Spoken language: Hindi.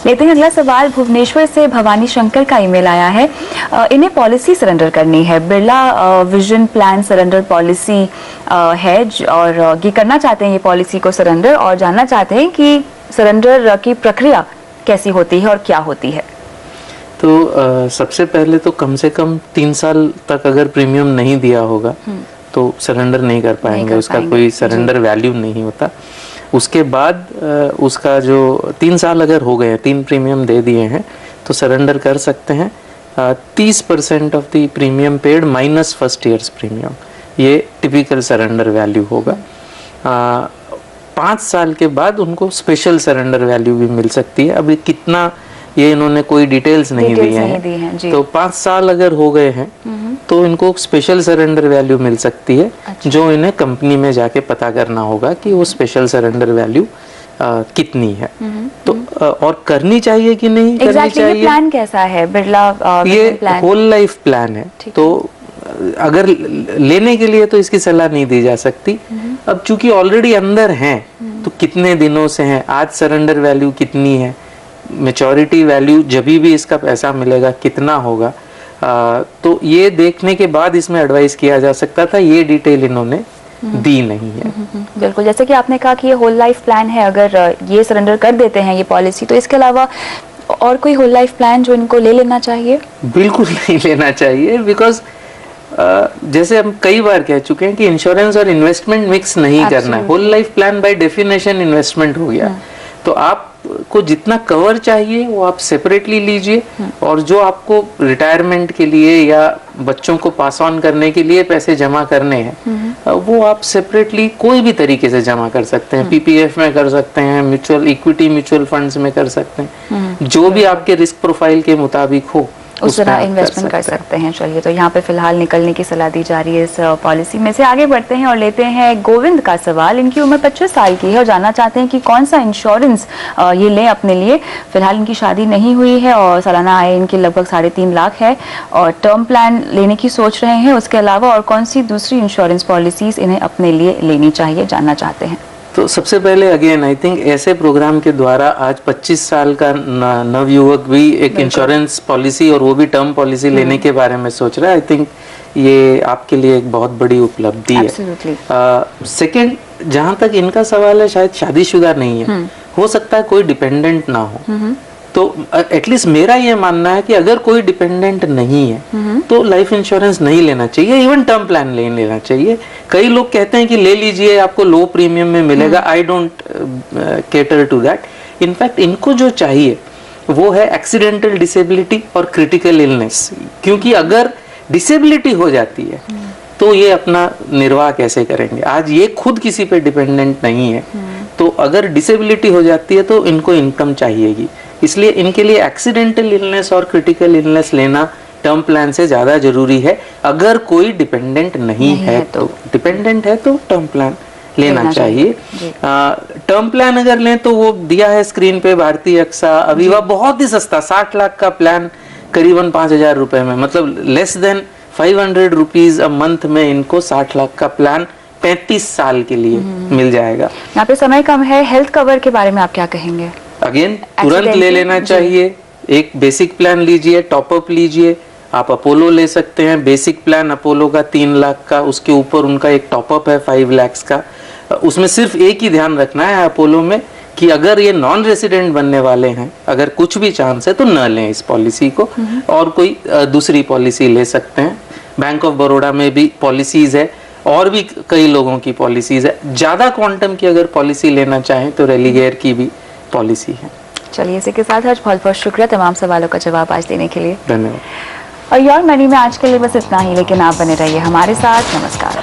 लेते हैं अगला सवाल। भुवनेश्वर से भवानी शंकर का ईमेल आया है। इन्हें पॉलिसी सरेंडर करनी है, Birla vision plan surrender policy है और ये करना चाहते हैं ये पॉलिसी को सरेंडर, और जानना चाहते हैं कि सरेंडर की प्रक्रिया कैसी होती है और क्या होती है। तो सबसे पहले तो कम से कम 3 साल तक अगर प्रीमियम नहीं दिया होगा तो सरेंडर नहीं कर पाएंगे, उसका कोई सरेंडर वैल्यू नहीं होता। उसके बाद उसका जो 3 साल अगर हो गए, 3 प्रीमियम दे दिए हैं तो सरेंडर कर सकते हैं। 30% of the premium paid minus first years premium, ये टिपिकल सरेंडर वैल्यू होगा। 5 साल के बाद उनको स्पेशल सरेंडर वैल्यू भी मिल सकती है। अभी कितना ये इन्होंने कोई डिटेल्स नहीं दी हैं, तो 5 साल अगर हो गए हैं तो इनको स्पेशल सरेंडर वैल्यू मिल सकती है। अच्छा। जो इन्हें कंपनी में जाके पता करना होगा कि वो स्पेशल सरेंडर वैल्यू कितनी है। तो और करनी चाहिए कि नहीं करनी चाहिए। ये प्लान कैसा है बिरला? ये होल लाइफ प्लान है, तो अगर लेने के लिए तो इसकी सलाह नहीं दी जा सकती। अब चूंकि ऑलरेडी अंदर हैं तो कितने दिनों से हैं, आज सरेंडर वैल्यू कितनी है, मैच्योरिटी वैल्यू जब भी इसका पैसा मिलेगा कितना होगा, तो ये देखने के बाद इसमें एडवाइस किया जा सकता था। ये डिटेल इन्होंने दी नहीं है। बिल्कुल, जैसे कि आपने कहा कि ये होल लाइफ प्लान है, अगर ये सरेंडर कर देते हैं ये पॉलिसी, तो इसके अलावा और कोई होल लाइफ प्लान जो इनको ले लेना चाहिए? बिल्कुल नहीं लेना चाहिए, बिकॉज जैसे हम कई बार कह चुके हैं कि इंश्योरेंस और इन्वेस्टमेंट मिक्स नहीं करना है। Whole life plan by definition investment हो गया। तो आपको जितना कवर चाहिए वो आप सेपरेटली लीजिए, और जो आपको रिटायरमेंट के लिए या बच्चों को पास ऑन करने के लिए पैसे जमा करने हैं वो आप सेपरेटली कोई भी तरीके से जमा कर सकते हैं। पीपीएफ में कर सकते हैं, म्यूचुअल इक्विटी म्यूचुअल फंड्स में कर सकते हैं, जो भी आपके रिस्क प्रोफाइल के मुताबिक हो उस तरह इन्वेस्टमेंट कर सकते हैं। चलिए, तो यहाँ पे फिलहाल निकलने की सलाह दी जा रही है इस पॉलिसी में से। आगे बढ़ते हैं और लेते हैं गोविंद का सवाल। इनकी उम्र 25 साल की है और जानना चाहते हैं कि कौन सा इंश्योरेंस ये लें अपने लिए। फिलहाल इनकी शादी नहीं हुई है और सालाना आय इनकी लगभग 3.5 लाख है और टर्म प्लान लेने की सोच रहे हैं। उसके अलावा और कौन सी दूसरी इंश्योरेंस पॉलिसीज इन्हें अपने लिए लेनी चाहिए, जानना चाहते हैं। तो सबसे पहले अगेन आई थिंक ऐसे प्रोग्राम के द्वारा आज 25 साल का नवयुवक भी एक इंश्योरेंस पॉलिसी और वो भी टर्म पॉलिसी लेने के बारे में सोच रहा है। आई थिंक ये आपके लिए एक बहुत बड़ी उपलब्धि है। सेकंड, जहां तक इनका सवाल है, शायद शादीशुदा नहीं है, हो सकता है कोई डिपेंडेंट ना हो। तो एटलीस्ट मेरा ये मानना है कि अगर कोई डिपेंडेंट नहीं है तो लाइफ इंश्योरेंस नहीं लेना चाहिए, इवन टर्म प्लान नहीं लेना चाहिए। कई लोग कहते हैं कि ले लीजिए आपको लो प्रीमियम में मिलेगा। I don't cater to that. In fact इनको जो चाहिए वो है एक्सीडेंटल डिसेबिलिटी और क्रिटिकल इलनेस, क्योंकि अगर डिसेबिलिटी हो जाती है तो ये अपना निर्वाह कैसे करेंगे। आज ये खुद किसी पे डिपेंडेंट नहीं है, तो अगर डिसेबिलिटी हो जाती है तो इनको इनकम चाहिएगी। इसलिए इनके लिए एक्सीडेंटल इलनेस और क्रिटिकल इलनेस लेना टर्म प्लान से ज्यादा जरूरी है। अगर कोई डिपेंडेंट नहीं है तो डिपेंडेंट है तो टर्म प्लान लेना चाहिए। टर्म प्लान अगर लें तो वो दिया है स्क्रीन पे, भारतीय अक्सा अविवा, बहुत ही सस्ता 60 लाख का प्लान करीबन 5,000 रुपए में, मतलब less than 500 rupees a month में इनको 60 लाख का प्लान 35 साल के लिए मिल जाएगा। यहाँ पे समय कम है, हेल्थ कवर के बारे में आप क्या कहेंगे? अगेन तुरंत ले लेना चाहिए। एक बेसिक प्लान लीजिए, टॉपअप लीजिए। आप अपोलो ले सकते हैं, बेसिक प्लान अपोलो का 3 लाख का, उसके ऊपर उनका एक टॉपअप है 5 लाख का। उसमें सिर्फ एक ही ध्यान रखना है अपोलो में कि अगर ये नॉन रेसिडेंट बनने वाले हैं, अगर कुछ भी चांस है तो न लें इस पॉलिसी को, और कोई दूसरी पॉलिसी ले सकते हैं। बैंक ऑफ बड़ौदा में भी पॉलिसीज है और भी कई लोगों की पॉलिसीज है। ज्यादा क्वांटम की अगर पॉलिसी लेना चाहें तो रेलिगेयर की भी पॉलिसी है। चलिए, इसी के साथ आज बहुत बहुत शुक्रिया तमाम सवालों का जवाब आज देने के लिए। धन्यवाद। और योर मनी में आज के लिए बस इतना ही, लेकिन आप बने रहिए हमारे साथ। नमस्कार।